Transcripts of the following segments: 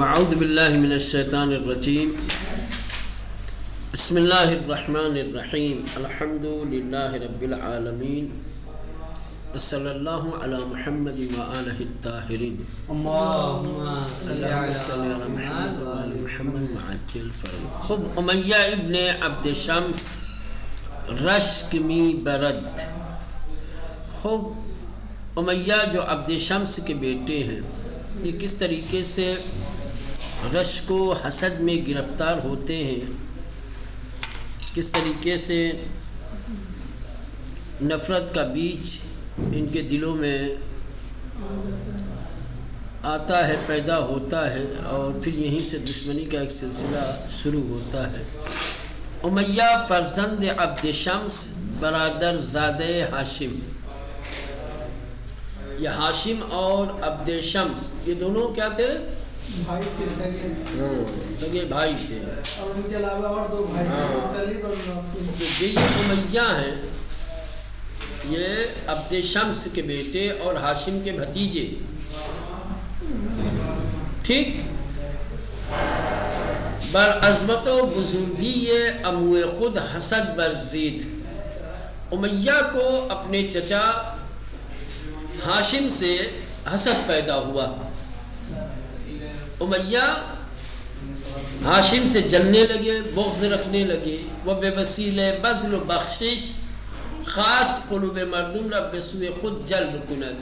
اعوذ باللہ من الشیطان الرجیم بسم اللہ الرحمن الرحیم الحمد للہ رب العالمین صلی اللہ علی محمد وآلہ الطاہرین اللہم صلی صلی علی محمد وآل محمد وعجل فرج. خب امیہ ابن عبد شمس رشک می برد. خب امیہ جو عبد شمس کے بیٹے ہیں یہ کس طریقے سے رشک و حسد میں گرفتار ہوتے ہیں، کس طریقے سے نفرت کا بیج ان کے دلوں میں آتا ہے، پیدا ہوتا ہے اور پھر یہیں سے دشمنی کا ایک سلسلہ شروع ہوتا ہے. امیہ فرزند عبد شمس برادر زادہ ہاشم. یہ ہاشم اور عبد شمس یہ دونوں کیا تھے؟ بھائی کے سگے بھائی تھے. اور ان کے علاوہ اور دو بھائی یہ امیہ ہیں، یہ عبد شمس کے بیٹے اور ہاشم کے بھتیجے. ٹھیک. بر عظمت و بزرگی یہ امو خود حسد برزید. امیہ کو اپنے چچا ہاشم سے حسد پیدا ہوا. امیہ ہاشم سے جلنے لگے، بغض رکھنے لگے. وہ بے وسیلہ بذل و بخشش خاص قلوب مردم را بے سوئے خود جلب کند.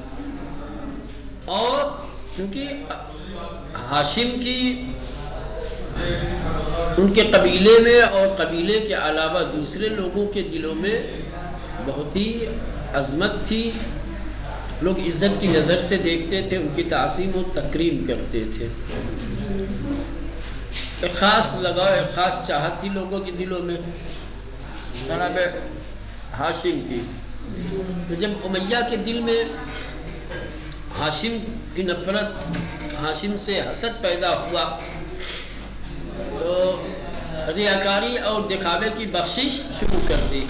اور کیونکہ ہاشم کی ان کے قبیلے میں اور قبیلے کے علاوہ دوسرے لوگوں کے دلوں میں بہت ہی عظمت تھی. لوگ عزت کی نظر سے دیکھتے تھے، ان کی تعظیم و تکریم کرتے تھے. ایک خاص لگاؤ، ایک خاص چاہت تھی لوگوں کے دلوں میں جناب ہاشم کی. تو جب امیہ کے دل میں ہاشم کی نفرت، ہاشم سے حسد پیدا ہوا تو ریاکاری اور دکھاوے کی بخشش شروع کر دی،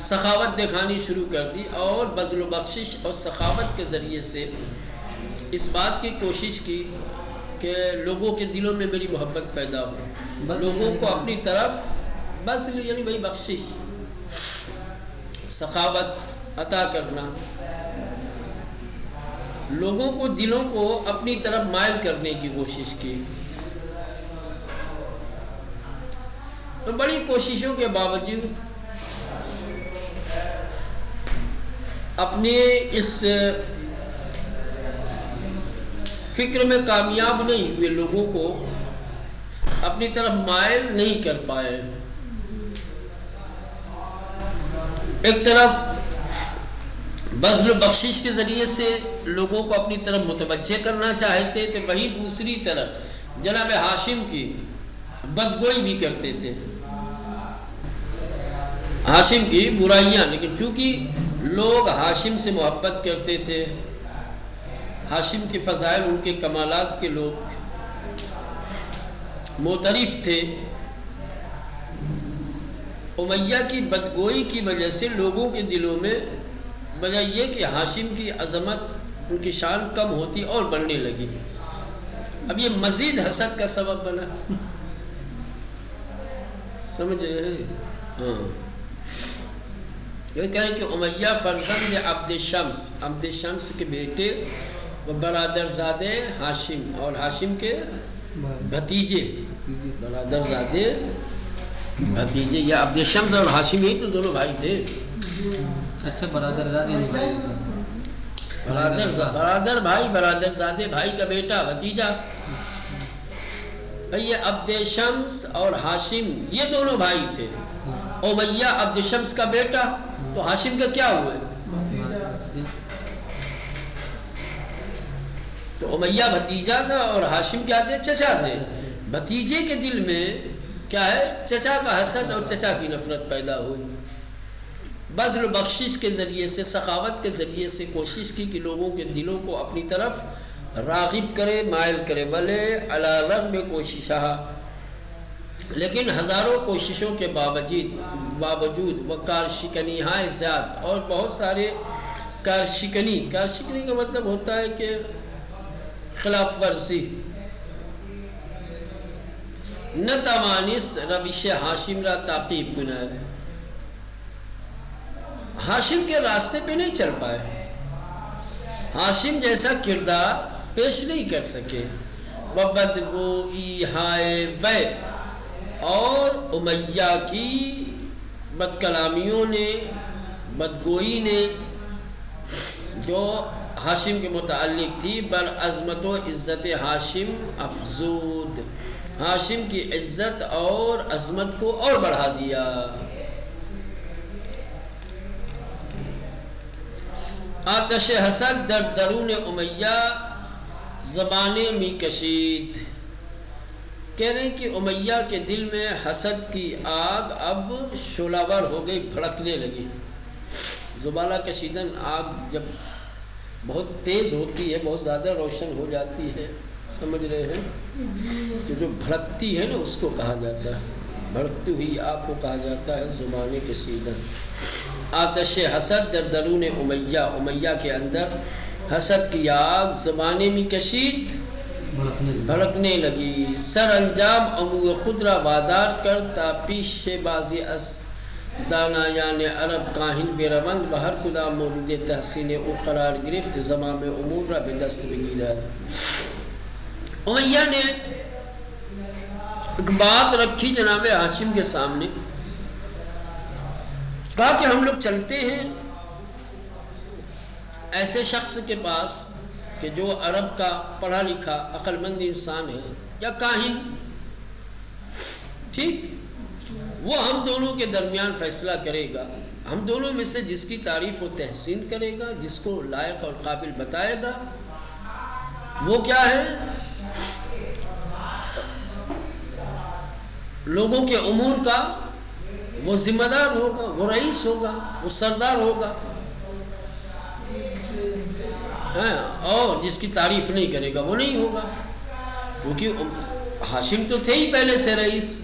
سخاوت دکھانی شروع کر دی اور بذل و بخشش اور سخاوت کے ذریعے سے اس بات کی کوشش کی کہ لوگوں کے دلوں میں میری محبت پیدا ہو، لوگوں کو اپنی طرف بذل یعنی بھائی بخشش، سخاوت عطا کرنا، لوگوں کو دلوں کو اپنی طرف مائل کرنے کی کوشش کی. تو بڑی کوششوں کے باوجود اپنے اس فکر میں کامیاب نہیں ہوئے، لوگوں کو اپنی طرف مائل نہیں کر پائے. ایک طرف بذل و بخشش کے ذریعے سے لوگوں کو اپنی طرف متوجہ کرنا چاہتے تھے، وہیں دوسری طرف جناب ہاشم کی بدگوئی بھی کرتے تھے، ہاشم کی برائیاں. لیکن چونکہ لوگ ہاشم سے محبت کرتے تھے، ہاشم کے فضائل، ان کے کمالات کے لوگ معترف تھے، امیہ کی بدگوئی کی وجہ سے لوگوں کے دلوں میں بجائے یہ کہ ہاشم کی عظمت، ان کی شان کم ہوتی اور بڑھنے لگی. اب یہ مزید حسد کا سبب بنا. سمجھ رہے ہیں؟ ہاں. یہ کہیں کہ امیہ فرزند عبد شمس، عبد شمس کے بیٹے و برادر زادے ہاشم اور ہاشم کے بھتیجے، برادر زادے بھتیجے. یا عبد شمس اور ہاشم ہی تو دونوں بھائی تھے. اچھا، برادر زادے بھائی، برادر بھائی، برادر زادے بھائی کا بیٹا، بھتیجا. یہ عبد شمس اور ہاشم یہ دونوں بھائی تھے. امیہ عبد شمس کا بیٹا، تو ہاشم کا کیا ہوئے؟ تو امیہ بھتیجا تھا اور ہاشم کیا تھے؟ چچا تھے. بھتیجے کے دل میں کیا ہے؟ چچا کا حسد اور چچا کی نفرت پیدا ہوئی. بذل و بخشش کے ذریعے سے، سخاوت کے ذریعے سے کوشش کی کہ لوگوں کے دلوں کو اپنی طرف راغب کرے، مائل کرے. بلے علی رغم کوششہ، لیکن ہزاروں کوششوں کے باوجود وہ کارشکنی ہائے زیاد، اور بہت سارے کارشکنی کا مطلب ہوتا ہے کہ خلاف ورزی نتوانست روش ہاشم را تعقیب کند، ہاشم کے راستے پہ نہیں چل پائے، ہاشم جیسا کردار پیش نہیں کر سکے، وبدگوئی ہائے وے، اور امیہ کی بد کلامیوں نے، بدگوئی نے جو ہاشم کے متعلق تھی، بر عظمت و عزت ہاشم افزود، ہاشم کی عزت اور عظمت کو اور بڑھا دیا۔ آتش حسد در درون امیہ زبانیں می کشید، کہہ رہے ہیں کہ امیہ کے دل میں حسد کی آگ اب شعلہ ہو گئی، بھڑکنے لگی۔ زبالہ کشیدن، آگ جب بہت تیز ہوتی ہے، بہت زیادہ روشن ہو جاتی ہے، سمجھ رہے ہیں، جو بھڑکتی ہے نا اس کو کہا جاتا ہے، بھڑکتی ہوئی آگ کو کہا جاتا ہے زبانیں کشیدن۔ آتش حسد در درون امیہ، امیہ کے اندر حسد کی آگ زبانیں میں کشید، بھڑکنے لگی۔ سر انجام امور خود را وادار کر تا پیش بازی از دانایان عرب کاہن بیروند بہر کدام مورد تحسین او قرار گرفت، زمام امور را به دست بگیرد۔ امیہ نے ایک بات رکھی جناب ہاشم کے سامنے، کہا کہ ہم لوگ چلتے ہیں ایسے شخص کے پاس کہ جو عرب کا پڑھا لکھا عقل مند انسان ہے یا کاہن، ٹھیک، وہ ہم دونوں کے درمیان فیصلہ کرے گا، ہم دونوں میں سے جس کی تعریف و تحسین کرے گا، جس کو لائق اور قابل بتائے گا، وہ کیا ہے، لوگوں کے امور کا وہ ذمہ دار ہوگا، وہ رئیس ہوگا، وہ سردار ہوگا، اور جس کی تعریف نہیں کرے گا وہ نہیں ہوگا، کیونکہ ہاشم تو تھے ہی پہلے سے رئیس،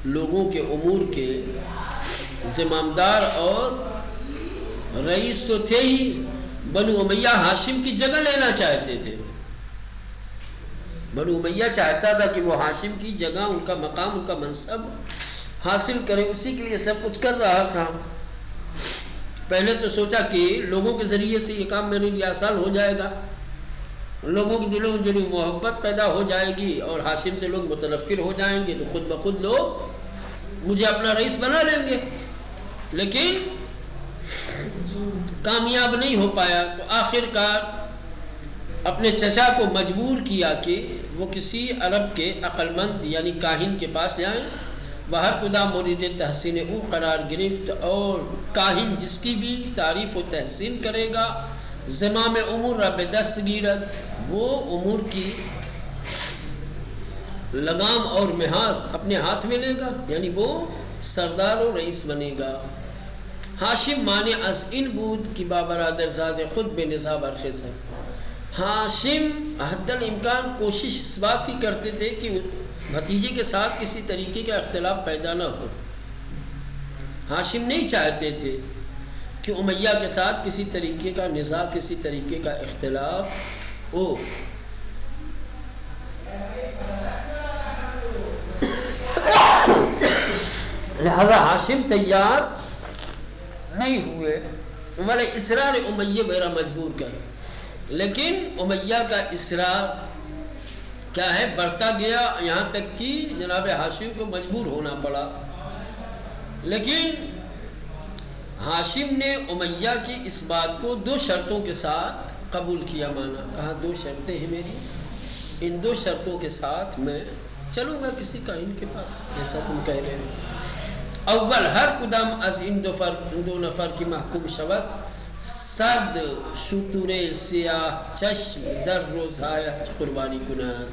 لوگوں کے امور کے ذمہ اور رئیس تو تھے ہی۔ بنو امیہ ہاشم کی جگہ لینا چاہتے تھے، بنو امیہ چاہتا تھا کہ وہ ہاشم کی جگہ، ان کا مقام، ان کا منصب حاصل کرے، اسی کے لیے سب کچھ کر رہا تھا۔ پہلے تو سوچا کہ لوگوں کے ذریعے سے یہ کام میرے لیے آسان ہو جائے گا، لوگوں کے دلوں میں جو محبت پیدا ہو جائے گی اور ہاشم سے لوگ متنفر ہو جائیں گے تو خود بخود لوگ مجھے اپنا رئیس بنا لیں گے، لیکن کامیاب نہیں ہو پایا۔ تو آخر کار اپنے چچا کو مجبور کیا کہ وہ کسی عرب کے عقل مند یعنی کاہن کے پاس جائیں، بہر خدا مورد تحسین او قرار گرفت، اور کاہن جس کی بھی تعریف و تحسین کرے گا، زمام امور را به دست گیرد، وہ امور کی لگام اور مہار اپنے ہاتھ میں لے گا، یعنی وہ سردار و رئیس بنے گا۔ ہاشم مانے از این بود کہ بابرادر زاد خود بے نزاع برخیز ہے۔ ہاشم حد الامکان کوشش اس بات کی کرتے تھے کہ بھتیجے کے ساتھ کسی طریقے کا اختلاف پیدا نہ ہو۔ ہاشم نہیں چاہتے تھے کہ امیہ کے ساتھ کسی طریقے کا نزاع، کسی طریقے کا اختلاف ہو۔ لہذا ہاشم تیار نہیں ہوئے، ہمارے اصرار امیہ میرا مجبور کر، لیکن امیہ کا اصرار کیا ہے، بڑھتا گیا، یہاں تک کہ جناب ہاشم کو مجبور ہونا پڑا۔ لیکن ہاشم نے امیہ کی اس بات کو دو شرطوں کے ساتھ قبول کیا، مانا، کہا دو شرطیں ہیں میری، ان دو شرطوں کے ساتھ میں چلوں گا کسی کاہن کے پاس جیسا تم کہہ رہے ہو۔ اول ہر قدم از ان دو نفر کی محکوم شود، صد شتر سیاہ چشم در روزهای قربانی کنند،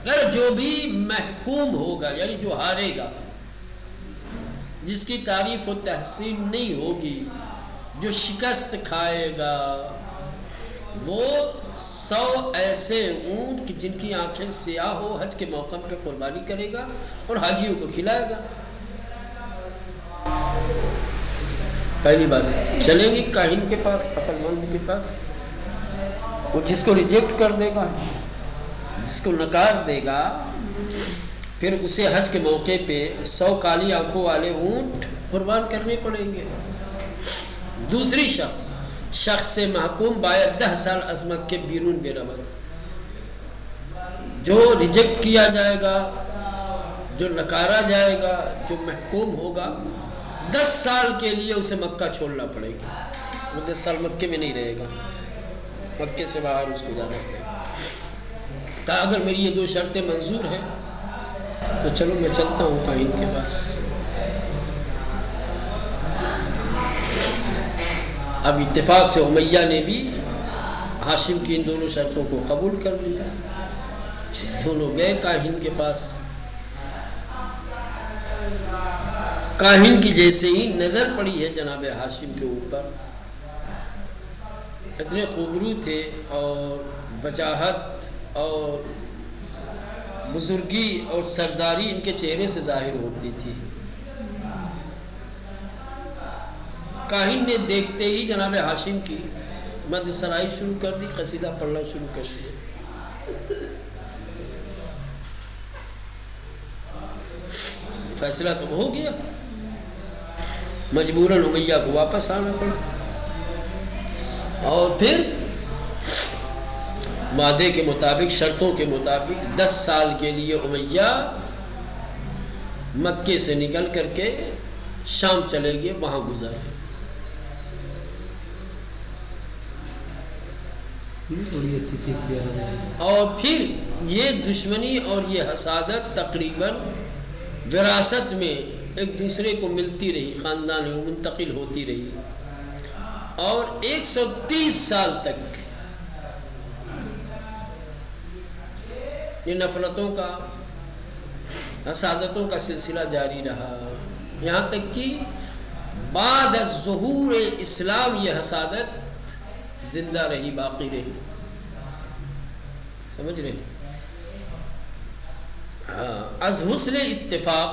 اگر جو بھی محکوم ہوگا یعنی جو ہارے گا، جس کی تعریف و تحسین نہیں ہوگی، جو شکست کھائے گا، وہ 100 ایسے اونٹ کہ جن کی آنکھیں سیاہ ہو حج کے موقع پہ قربانی کرے گا اور حاجیوں کو کھلائے گا۔ پہلی بات چلیں گے کاہن کے پاس، عقل مند کے پاس، وہ جس کو ریجیکٹ کر دے گا، جس کو نکار دے گا، پھر اسے حج کے موقع پہ 100 کالی آنکھوں والے اونٹ قربان کرنے پڑیں گے۔ دوسری شخص سے محکوم باید 10 سال از مکے بیرون بے رود۔ جو ریجیکٹ کیا جائے گا، جو نکارا جائے گا، جو محکوم ہوگا، 10 سال کے لیے اسے مکہ چھوڑنا پڑے گا۔ وہ 10 سال مکے میں نہیں رہے گا، مکے سے باہر اس کو جانا پڑے گا۔ کہا اگر میری یہ 2 شرطیں منظور ہیں تو چلو میں چلتا ہوں کاہن کے پاس۔ اب اتفاق سے امیہ نے بھی ہاشم کی ان دونوں شرطوں کو قبول کر لیا، دونوں گئے کاہن کے پاس۔ کاہن کی جیسے ہی نظر پڑی ہے جناب ہاشم کے اوپر، اتنے خوبرو تھے اور وجاہت اور بزرگی اور سرداری ان کے چہرے سے ظاہر ہوتی تھی۔ کاہن نے دیکھتے ہی جناب ہاشم کی مدح سرائی شروع کر دی، قصیدہ پڑھنا شروع کر دیا۔ فیصلہ تو ہو گیا، مجبوراً امیہ کو واپس آنا پڑا، اور پھر وعدے کے مطابق، شرطوں کے مطابق 10 سال کے لیے امیہ مکے سے نکل کر کے شام چلے گئے، وہاں گزارے۔ بڑی اچھی چیز ہے۔ اور پھر یہ دشمنی اور یہ حسادت تقریباً وراثت میں ایک دوسرے کو ملتی رہی، خاندان میں منتقل ہوتی رہی، اور 130 سال تک یہ نفرتوں کا، حسادتوں کا سلسلہ جاری رہا، یہاں تک کہ بعد از ظہور اسلام یہ حسادت زندہ رہی، باقی رہی۔ سمجھ رہے؟ از حسن اتفاق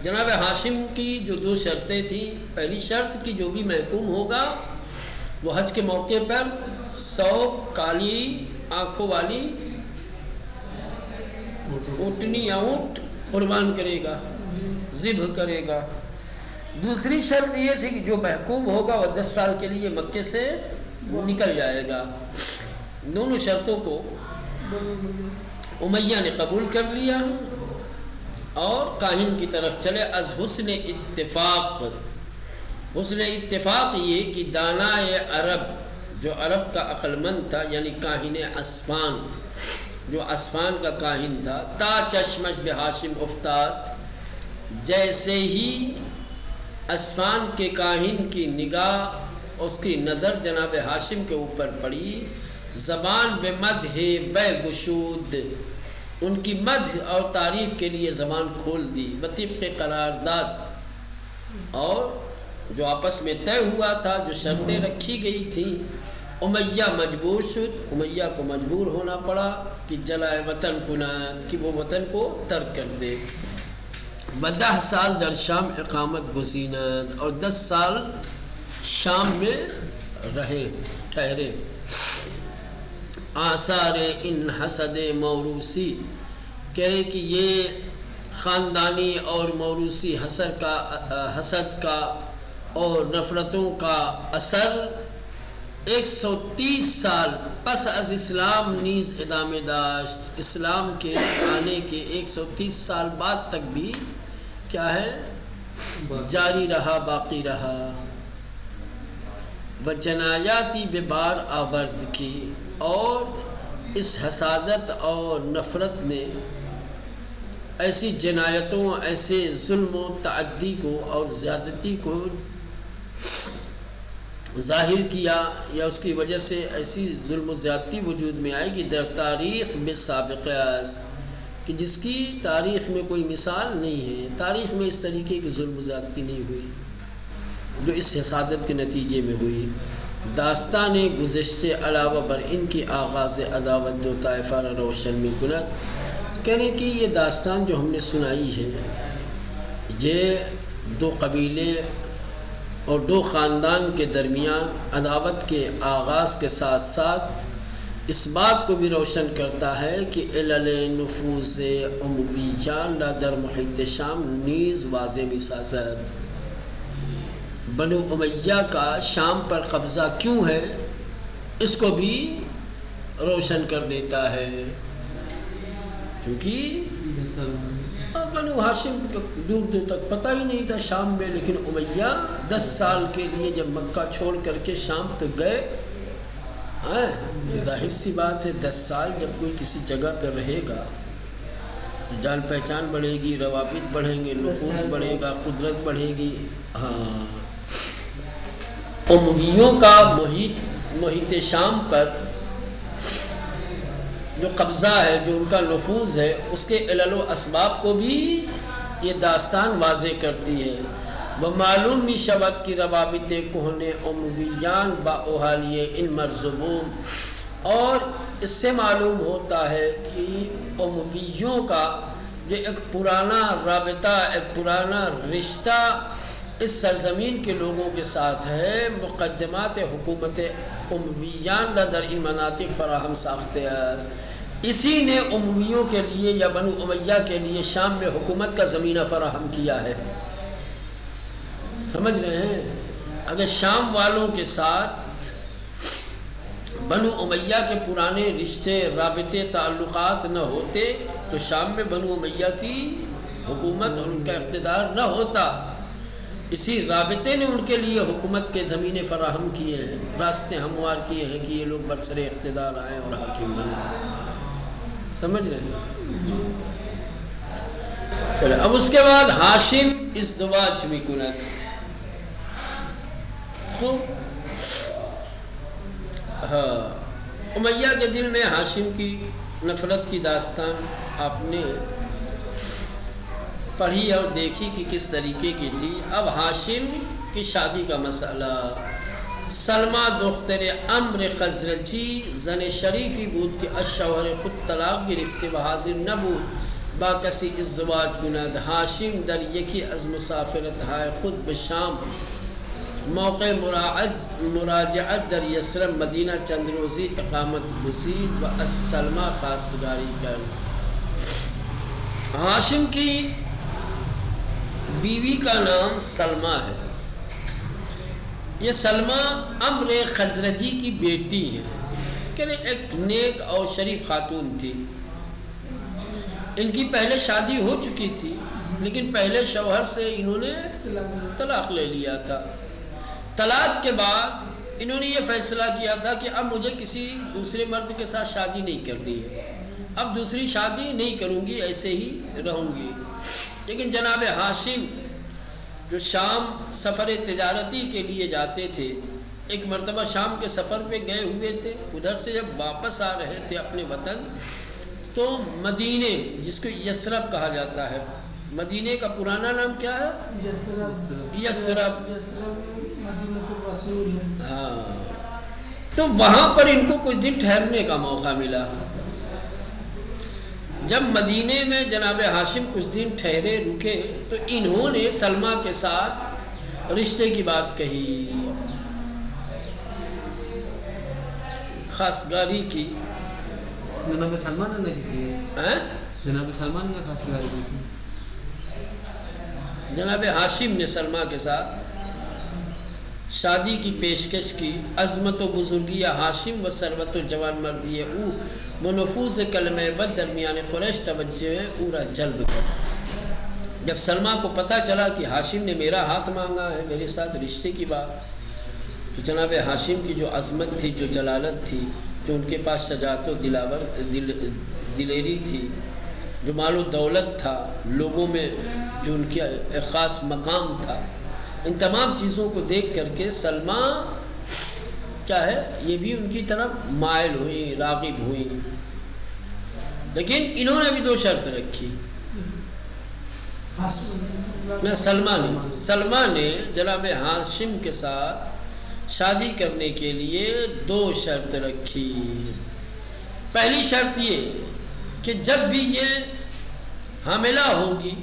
جناب ہاشم کی جو 2 شرطیں تھیں، پہلی شرط کہ جو بھی محکوم ہوگا وہ حج کے موقع پر 100 کالی آنکھوں والی اونٹنی یا اونٹ قربان کرے گا، ذبح کرے گا۔ دوسری شرط یہ تھی کہ جو محکوم ہوگا وہ 10 سال کے لیے مکے سے نکل جائے گا۔ دونوں شرطوں کو امیہ نے قبول کر لیا اور کاہن کی طرف چلے۔ از حسن اتفاق، حسن اتفاق یہ کہ دانائے عرب، جو عرب کا عقل مند تھا، یعنی کاہن اسفان، جو اسفان کا کاہن تھا، تا چشمش بے ہاشم افتاد، جیسے ہی اسفان کے کاہن کی نگاہ، اس کی نظر جناب ہاشم کے اوپر پڑی، زبان بے مدح و گشود، ان کی مدح اور تعریف کے لیے زبان کھول دی، بطبق قرارداد، اور جو آپس میں طے ہوا تھا، جو شرطیں رکھی گئی تھیں، امیہ مجبور شد، امیہ کو مجبور ہونا پڑا کہ جلائے وطن کنات، کہ وہ وطن کو ترک کر دے۔ 10 سال در شام اقامت گزینند، اور 10 سال شام میں رہے، ٹھہرے۔ آثار ان حسد موروثی، کہہ رہے کہ یہ خاندانی اور موروثی حسد کا اور نفرتوں کا اثر 130 سال پس از اسلام نیز ادامے داشت، اسلام کے آنے کے 130 سال بعد تک بھی کیا ہے، جاری رہا، باقی رہا۔ و جنایاتی بے بار آورد کی، اور اس حسادت اور نفرت نے ایسی جنایتوں، ایسے ظلم و تعدی کو اور زیادتی کو ظاہر کیا، یا اس کی وجہ سے ایسی ظلم و زیادتی وجود میں آئی کہ در تاریخ بے سابقہ، کہ جس کی تاریخ میں کوئی مثال نہیں ہے، تاریخ میں اس طریقے کی ظلم و زیادتی نہیں ہوئی جو اس حسادت کے نتیجے میں ہوئی۔ داستان گزشتے علاوہ بر ان کی آغاز عداوت دو طائفہ را روشن میں کند، کہنے کی یہ داستان جو ہم نے سنائی ہے، یہ 2 قبیلے اور دو خاندان کے درمیان عداوت کے آغاز کے ساتھ ساتھ اس بات کو بھی روشن کرتا ہے کہ علل نفوذ امویان در محیط شام نیز واضح مسازد. بنو امیہ کا شام پر قبضہ کیوں ہے اس کو بھی روشن کر دیتا ہے، کیونکہ بنو ہاشم کو دور دور تک پتہ ہی نہیں تھا شام میں، لیکن امیہ 10 سال کے لیے جب مکہ چھوڑ کر کے شام پہ گئے، ظاہر سی بات ہے 10 سال جب کوئی کسی جگہ پہ رہے گا، جان پہچان بڑھے گی، روابط بڑھیں گے، نفوذ بڑھے گا، قدرت بڑھے گی. امویوں کا محیط شام پر جو قبضہ ہے، جو ان کا نفوذ ہے، اس کے علل و اسباب کو بھی یہ داستان واضح کرتی ہے. وہ معلوم می شود کی روابط کہنے امویان با اہالی ان مرزبون، اور اس سے معلوم ہوتا ہے کہ امویوں کا جو ایک پرانا رابطہ، ایک پرانا رشتہ اس سرزمین کے لوگوں کے ساتھ ہے، مقدمات حکومت امویان در ان مناطق فراہم ساختے ہیں. اسی نے امویوں کے لیے یا بنو امیہ کے لیے شام میں حکومت کا زمینہ فراہم کیا ہے. سمجھ رہے ہیں؟ اگر شام والوں کے ساتھ بنو امیہ کے پرانے رشتے، رابطے، تعلقات نہ ہوتے تو شام میں بنو امیہ کی حکومت اور ان کا اقتدار نہ ہوتا. اسی رابطے نے ان کے لیے حکومت کے زمینے فراہم کیے ہیں، راستے ہموار کیے ہیں کہ یہ لوگ برسر اقتدار آئیں اور حاکم بنے. سمجھ رہے ہیں؟ چلے اب اس کے بعد ہاشم ازدواج بھی کنت. امیہ کے دل میں ہاشم کی نفرت کی داستان آپ نے پڑھی اور دیکھی کہ کس طریقے کی تھی. اب ہاشم کی شادی کا مسئلہ. سلمہ دختر عمرو خزرجی زن شریفی بود کہ الشوہر خود طلاق گرفته و حاضر نبود با کسی ازدواج کند. ہاشم در یکی از مسافرتهای خود به شام موقع مراجعت در یثرب مدینہ چند روزی اقامت گزید و از سلمہ خواستگاری کرد. ہاشم کی بیوی کا نام سلمہ ہے. یہ سلمہ عمرو خزرجی کی بیٹی ہے کہ ایک نیک اور شریف خاتون تھی. ان کی پہلے شادی ہو چکی تھی لیکن پہلے شوہر سے انہوں نے طلاق لے لیا تھا. طلاق کے بعد انہوں نے یہ فیصلہ کیا تھا کہ اب مجھے کسی دوسرے مرد کے ساتھ شادی نہیں کرنی ہے، اب دوسری شادی نہیں کروں گی، ایسے ہی رہوں گی. لیکن جناب ہاشم جو شام سفر تجارتی کے لیے جاتے تھے، ایک مرتبہ شام کے سفر پہ گئے ہوئے تھے، ادھر سے جب واپس آ رہے تھے اپنے وطن تو مدینے، جس کو یثرب کہا جاتا ہے، مدینے کا پرانا نام کیا ہے؟ یثرب. ہاں، تو وہاں پر ان کو کچھ دن ٹھہرنے کا موقع ملا. جب مدینے میں جناب ہاشم کچھ دن ٹھہرے، رکے، تو انہوں نے سلمہ کے ساتھ رشتے کی بات کہی، خواستگاری کی. جناب سلمان نے کی تھی. جناب سلمان نے خواستگاری کی تھی. جناب ہاشم نے سلمہ کے ساتھ شادی کی پیشکش کی. عظمت و بزرگی ہاشم و ثروت و جوان مردی او و نفوذ کلمہ ود درمیان قریش توجہ او را جلب کر. جب سلمہ کو پتہ چلا کہ ہاشم نے میرا ہاتھ مانگا ہے، میرے ساتھ رشتے کی بات، تو جناب ہاشم کی جو عظمت تھی، جو جلالت تھی، جو ان کے پاس شجاعت و دلیری تھی، جو مال و دولت تھا، لوگوں میں جو ان کا ایک خاص مقام تھا، ان تمام چیزوں کو دیکھ کر کے سلمہ کیا ہے، یہ بھی ان کی طرف مائل ہوئی، راغب ہوئی. لیکن انہوں نے بھی 2 شرط رکھی. نہ سلمہ نے جناب ہاشم کے ساتھ شادی کرنے کے لیے 2 شرط رکھی. پہلی شرط یہ کہ جب بھی یہ حاملہ ہوگی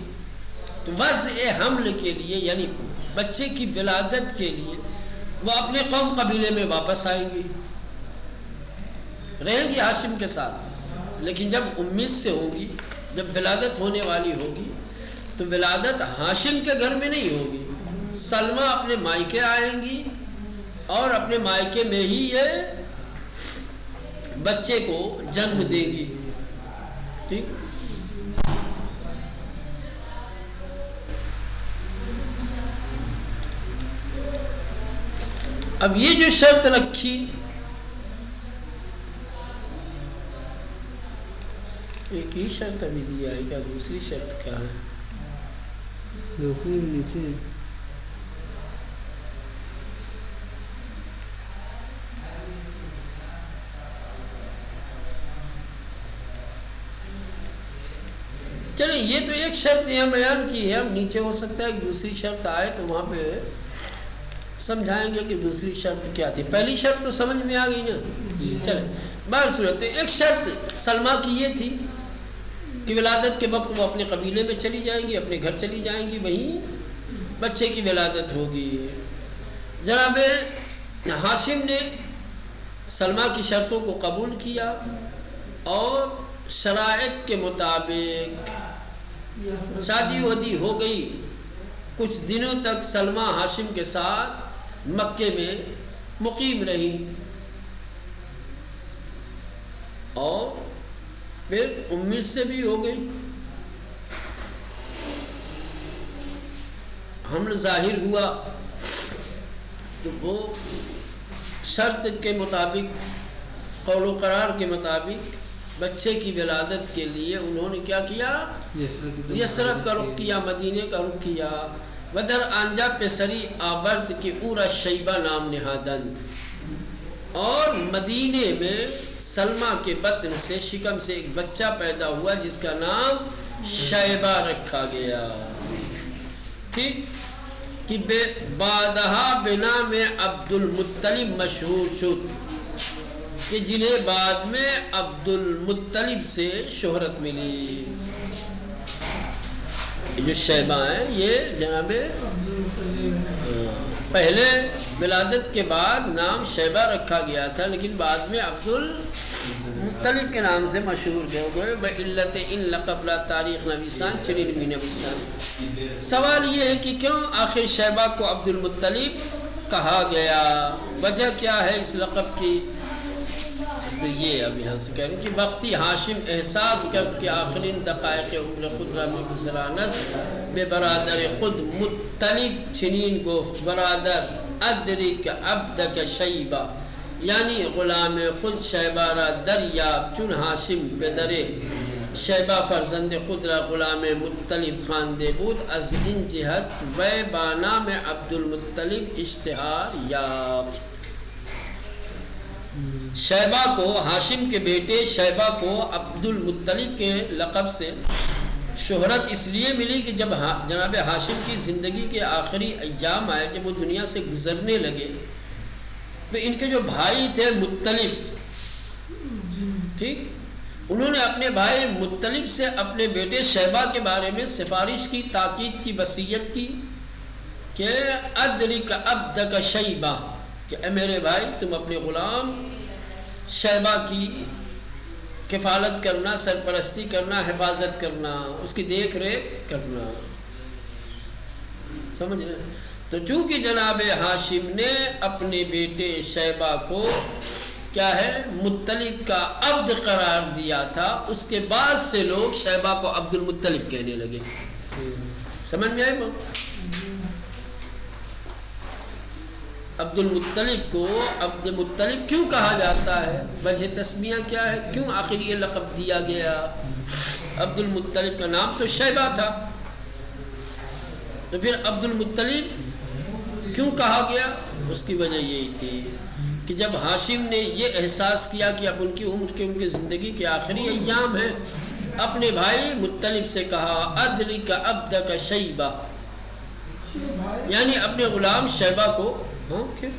تو وضع حمل کے لیے، یعنی بچے کی ولادت کے لیے وہ اپنے قوم قبیلے میں واپس آئیں گی، رہیں گی ہاشم کے ساتھ، لیکن جب امید سے ہوگی، جب ولادت ہونے والی ہوگی تو ولادت ہاشم کے گھر میں نہیں ہوگی، سلمہ اپنے مائکے آئیں گی اور اپنے مائکے میں ہی یہ بچے کو جنم دیں گی. ٹھیک. اب یہ جو شرط رکھی، ایک ہی شرط ابھی دیا ہے کیا؟ دوسری شرط کیا ہے؟ دوسری نیچے چلیں، یہ تو ایک شرط یہاں بیان کی ہے. اب نیچے ہو سکتا ہے کہ دوسری شرط آئے تو وہاں پہ سمجھائیں گے کہ دوسری شرط کیا تھی. پہلی شرط تو سمجھ میں آ گئی نا. چلیں، بہر صورت ایک شرط سلمہ کی یہ تھی کہ ولادت کے وقت وہ اپنے قبیلے میں چلی جائیں گی، اپنے گھر چلی جائیں گی، وہیں بچے کی ولادت ہوگی. جناب ہاشم نے سلمہ کی شرطوں کو قبول کیا اور شرائط کے مطابق شادی ودی ہو گئی. کچھ دنوں تک سلمہ ہاشم کے ساتھ مکے میں مقیم رہی اور پھر امید سے بھی ہو گئی. حمل ظاہر ہوا تو وہ شرط کے مطابق، قول و قرار کے مطابق بچے کی ولادت کے لیے انہوں نے کیا کیا؟ یثرب کا رخ کیا، مدینے کا رخ کیا. ودر آنجا پسری آبرد کی اورا شیبہ نام نہادند، اور مدینے میں سلمہ کے بطن سے، شکم سے ایک بچہ پیدا ہوا جس کا نام شیبہ رکھا گیا. ٹھیک. کہ بعدہا بنام عبد المطلب مشہور شد، کہ جنہیں بعد میں عبد المطلب سے شہرت ملی. یہ جو شیبہ ہیں یہ جناب پہلے ولادت کے بعد نام شیبہ رکھا گیا تھا، لیکن بعد میں عبد المطلب کے نام سے مشہور ہو گئے. بِعِلَّتِ إِن لَقَبْ لَا تاریخ نویسان 94 نویسان. سوال یہ ہے کہ کیوں آخر شیبہ کو عبد المطلب کہا گیا؟ وجہ کیا ہے اس لقب کی؟ تو یہ اب یہاں سے کہہ رہے ہیں کہ وقتی ہاشم احساس کر کے آخرین دقائق عمر خضرہ میں گزرانت بے برادر خود مطلب چنین گفت برادر ادرک عبدک شیبہ، یعنی غلام خود شیبہ را دریاب چون ہاشم پدرے شیبہ فرزند خود را غلام مطلب خواندے بود، از این جہت وی با نام عبد المطلب اشتہار یافت. شیبہ کو، ہاشم کے بیٹے شیبہ کو عبد المطلب کے لقب سے شہرت اس لیے ملی کہ جب جناب ہاشم کی زندگی کے آخری ایام آئے، جب وہ دنیا سے گزرنے لگے تو ان کے جو بھائی تھے مطلب، ٹھیک، انہوں نے اپنے بھائی مطلب سے اپنے بیٹے شیبہ کے بارے میں سفارش کی، تاکید کی، وصیت کی کہ ادرک عبدک شیبہ، کہ اے میرے بھائی تم اپنے غلام شیبہ کی کفالت کرنا، سرپرستی کرنا، حفاظت کرنا، اس کی دیکھ ریکھ کرنا. سمجھ رہے؟ تو چونکہ جناب ہاشم نے اپنے بیٹے شیبہ کو کیا ہے مطلب کا عبد قرار دیا تھا، اس کے بعد سے لوگ شیبہ کو عبد المطلب کہنے لگے. سمجھ میں آئے بات؟ عبد المطلب کو عبد المطلب کیوں کہا جاتا ہے؟ وجہ تسمیہ کیا ہے؟ کیوں آخر یہ لقب دیا گیا؟ عبد المطلب کا نام تو شیبہ تھا، تو پھر عبد المطلب کیوں کہا گیا؟ اس کی وجہ یہی تھی کہ جب ہاشم نے یہ احساس کیا کہ اب ان کی عمر کے، ان کی زندگی کے آخری ایام ہیں، اپنے بھائی مطلب سے کہا ادرک عبدک شیبہ، یعنی اپنے غلام شیبہ کو. ہاں کیا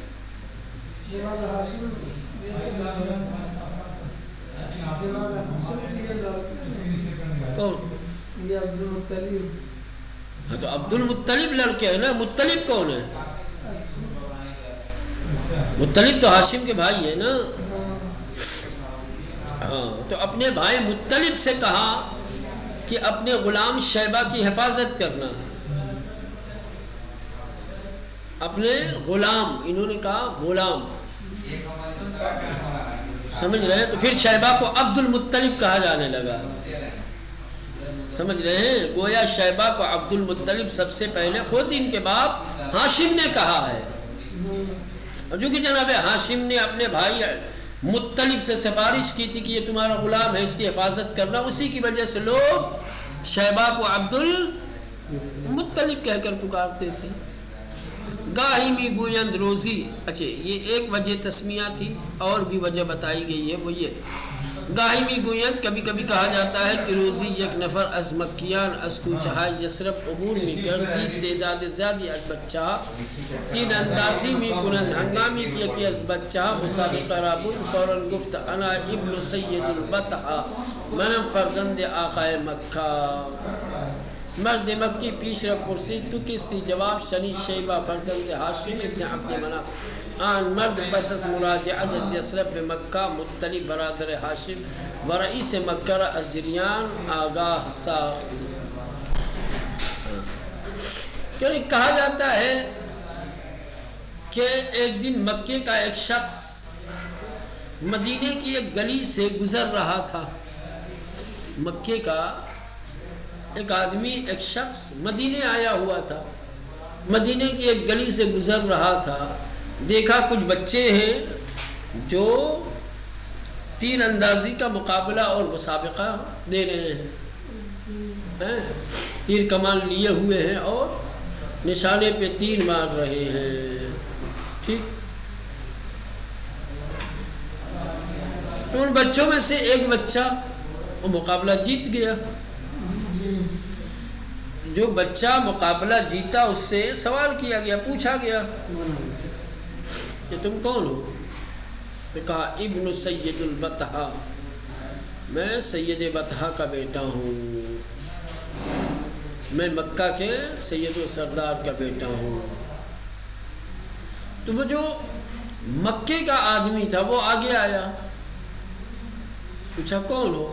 کون؟ ہاں تو عبد المطلب لڑکے ہیں نا. مطلب کون ہے؟ مطلب تو ہاشم کے بھائی ہے نا. ہاں تو اپنے بھائی مطلب سے کہا کہ اپنے غلام شیبہ کی حفاظت کرنا. اپنے غلام، انہوں نے کہا غلام، سمجھ رہے ہیں؟ تو پھر شیبہ کو عبد المطلب کہا جانے لگا. سمجھ رہے ہیں؟ گویا شیبہ کو عبد المطلب سب سے پہلے خود ان کے باپ ہاشم نے کہا ہے. اور جو کہ جناب ہاشم نے اپنے بھائی مطلب سے سفارش کی تھی کہ یہ تمہارا غلام ہے، اس کی حفاظت کرنا، اسی کی وجہ سے لوگ شیبہ کو عبد المطلب کہہ کر پکارتے تھے. گاہی می گویند روزی، اچھا یہ ایک وجہ تسمیہ تھی، اور بھی وجہ بتائی گئی ہے، وہ یہ گاہی می گویند، کبھی کبھی کہا جاتا ہے کہ روزی یک نفر از مکیان از کو چہائی یسرف عبور می کردی تعداد زیادی از بچہ تین اندازی می کنند ہنگامی کی یکی از بچہ مسابقہ رابون فوراً گفت انا ابن سید البطحہ، منم فرزند آقای مکہ. مرد مکی پیش رفت پرسید تو کس تھی؟ جواب شنی شیبہ فرزند ہاشم ابن عبد مناف. آن مرد پس از مراجعت از یثرب به مکہ مطلب برادر ہاشم و رئیس مکہ را از جریان آگاہ ساخت. کیونکہ کہا جاتا ہے کہ ایک دن مکے کا ایک شخص مدینے کی ایک گلی سے گزر رہا تھا. مکے کا ایک آدمی، ایک شخص مدینے آیا ہوا تھا، مدینے کی ایک گلی سے گزر رہا تھا. دیکھا کچھ بچے ہیں جو تیر اندازی کا مقابلہ اور مسابقہ دے رہے ہیں، تیر کمان لیے ہوئے ہیں اور نشانے پہ تیر مار رہے ہیں. ٹھیک، ان بچوں میں سے ایک بچہ وہ مقابلہ جیت گیا. جو بچہ مقابلہ جیتا اس سے سوال کیا گیا، پوچھا گیا کہ تم کون ہو؟ تو کہا ابن سید البطحہ، میں سید بطحہ کا بیٹا ہوں، میں مکہ کے سید و سردار کا بیٹا ہوں. تو وہ جو مکے کا آدمی تھا وہ آگے آیا، پوچھا کون ہو؟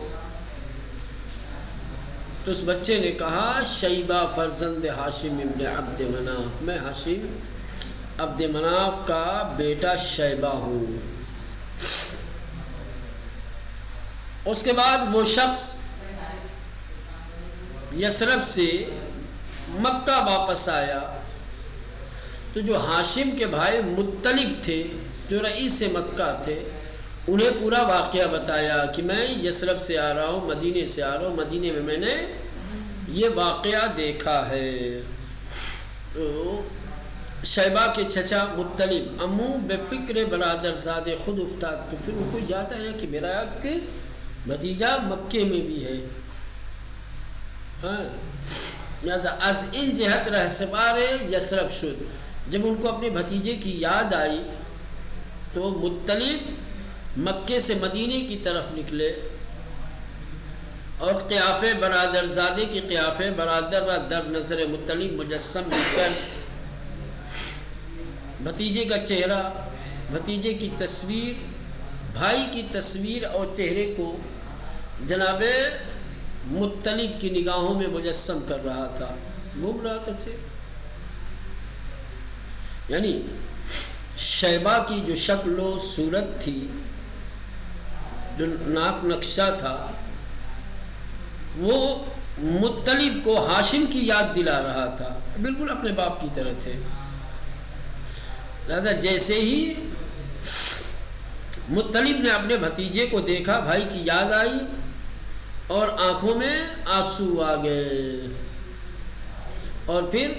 تو اس بچے نے کہا شیبہ فرزند ہاشم ابن عبد مناف، میں ہاشم عبد مناف کا بیٹا شیبہ ہوں. اس کے بعد وہ شخص یثرب سے مکہ واپس آیا. تو جو ہاشم کے بھائی مطلب تھے، جو رئیس مکہ تھے، انہیں پورا واقعہ بتایا کہ میں یثرب سے آ رہا ہوں، مدینے سے آ رہا ہوں، مدینے میں میں نے یہ واقعہ دیکھا ہے. تو شیبہ کے چچا مطلب امو بے فکر برادر زادے خود افتاد. تو پھر ان کو یاد آیا کہ میرا ایک بھتیجا مکے میں بھی ہے. لہذا از ان جہت رہسپار یثرب شد. جب ان کو اپنے بھتیجے کی یاد آئی تو مطلب مکے سے مدینے کی طرف نکلے اور قیافے برادر زادے کی قیافے برادر را در نظر مطلب مجسم کر بھتیجے کا چہرہ، بھتیجے کی تصویر، بھائی کی تصویر اور چہرے کو جناب مطلب کی نگاہوں میں مجسم کر رہا تھا، گھوم رہا تھا چہرہ. یعنی شیبہ کی جو شکل و صورت تھی، جو ناک نقشہ تھا، وہ مطلب کو ہاشم کی یاد دلا رہا تھا، بالکل اپنے باپ کی طرح تھے. لہذا جیسے ہی مطلب نے اپنے بھتیجے کو دیکھا، بھائی کی یاد آئی اور آنکھوں میں آنسو آ گئے، اور پھر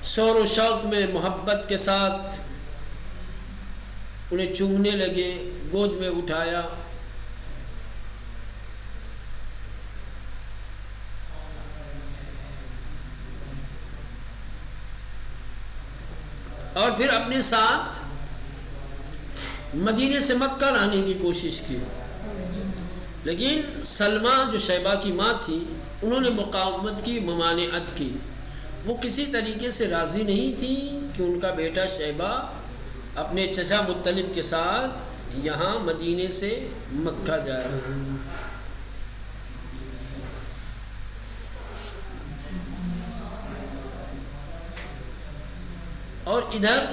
شور و شوق میں محبت کے ساتھ انہیں چومنے لگے، گود میں اٹھایا. اور پھر اپنے ساتھ مدینے سے مکہ لانے کی کوشش کی. لیکن سلمہ جو شیبہ کی ماں تھی انہوں نے مقاومت کی، ممانعت کی. وہ کسی طریقے سے راضی نہیں تھی کہ ان کا بیٹا شیبہ اپنے چچا مطلب کے ساتھ یہاں مدینے سے مکہ جائے. اور ادھر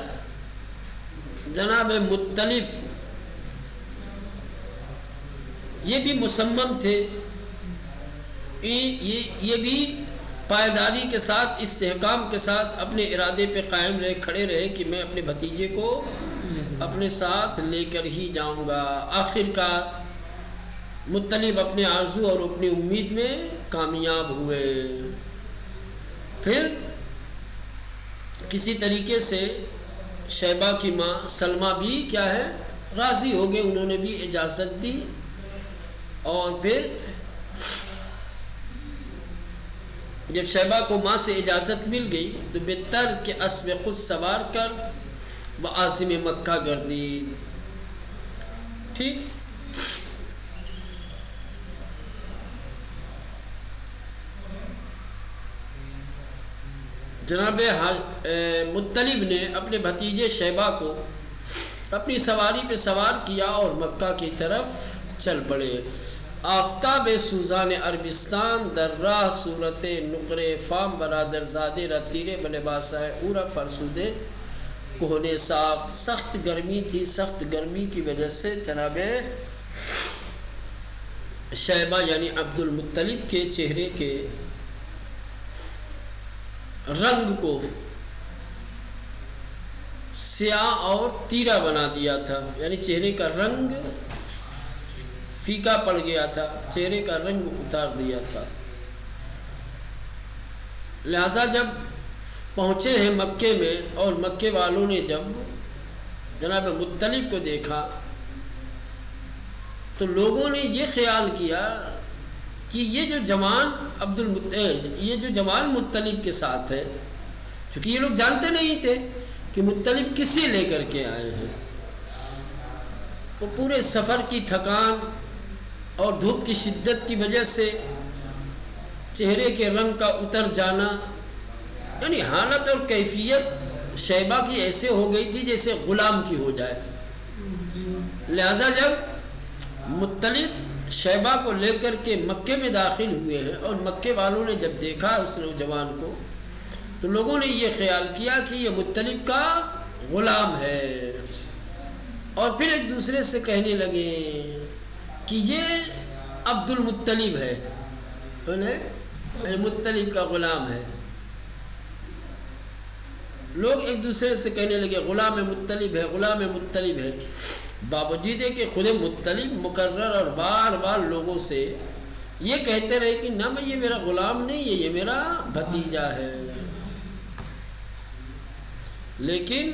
جناب مطلب یہ بھی مصمم تھے، یہ بھی پائیداری کے ساتھ، استحکام کے ساتھ اپنے ارادے پہ قائم رہے، کھڑے رہے کہ میں اپنے بھتیجے کو اپنے ساتھ لے کر ہی جاؤں گا. آخر کار مطلب اپنے آرزو اور اپنی امید میں کامیاب ہوئے. پھر کسی طریقے سے شیبہ کی ماں سلمہ بھی کیا ہے راضی ہو گئے، انہوں نے بھی اجازت دی. اور پھر جب شیبہ کو ماں سے اجازت مل گئی تو بہتر کہ اسب خود سوار کر وہ عازم مکہ گردید. ٹھیک. جناب مطلب نے اپنے بھتیجے شیبہ کو اپنی سواری پہ سوار کیا اور مکہ کی طرف چل پڑے. آفتاب سوزان عربستان در راہ صورت نقرے فام برادر زادے رتیرے بلباسہ اورا فرسودے کوہنے صاحب. سخت گرمی تھی، سخت گرمی کی وجہ سے جناب شیبہ یعنی عبد المطلب کے چہرے کے رنگ کو سیاہ اور تیرا بنا دیا تھا، یعنی چہرے کا رنگ فیکا پڑ گیا تھا، چہرے کا رنگ اتار دیا تھا. لہذا جب پہنچے ہیں مکے میں اور مکے والوں نے جب جناب مطلب کو دیکھا تو لوگوں نے یہ خیال کیا کہ یہ جو جوان مطلب کے ساتھ ہے، چونکہ یہ لوگ جانتے نہیں تھے کہ مطلب کسے لے کر کے آئے ہیں. وہ پورے سفر کی تھکان اور دھوپ کی شدت کی وجہ سے چہرے کے رنگ کا اتر جانا، یعنی حالت اور کیفیت شیبہ کی ایسے ہو گئی تھی جیسے غلام کی ہو جائے. لہذا جب مطلب شیبہ کو لے کر کے مکے میں داخل ہوئے ہیں اور مکے والوں نے جب دیکھا اس نوجوان کو تو لوگوں نے یہ خیال کیا کہ یہ مطلب کا غلام ہے، اور پھر ایک دوسرے سے کہنے لگے کہ یہ عبد المطلب ہے، مطلب کا غلام ہے. لوگ ایک دوسرے سے کہنے لگے غلام مطلب ہے، غلام مطلب ہے، باوجود کہ خود مطلب مکرر اور بار بار لوگوں سے یہ کہتے رہے کہ نہ میں یہ میرا غلام نہیں ہے، یہ میرا بھتیجا ہے. لیکن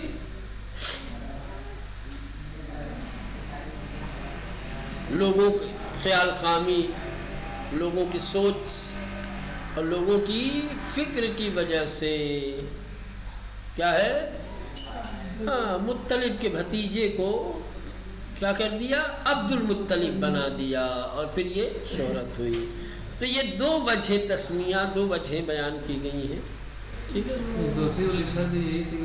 لوگوں کی خیال خامی، لوگوں کی سوچ اور لوگوں کی فکر کی وجہ سے کیا ہے مطلب کے بھتیجے کو کیا کر دیا، عبد المطلب بنا دیا، اور پھر یہ شہرت ہوئی. تو یہ دو وجہ تسمیہ، دو وجہ بیان کی گئی ہیں. ٹھیک ہے. دوسری والی شرط یہی تھی کہ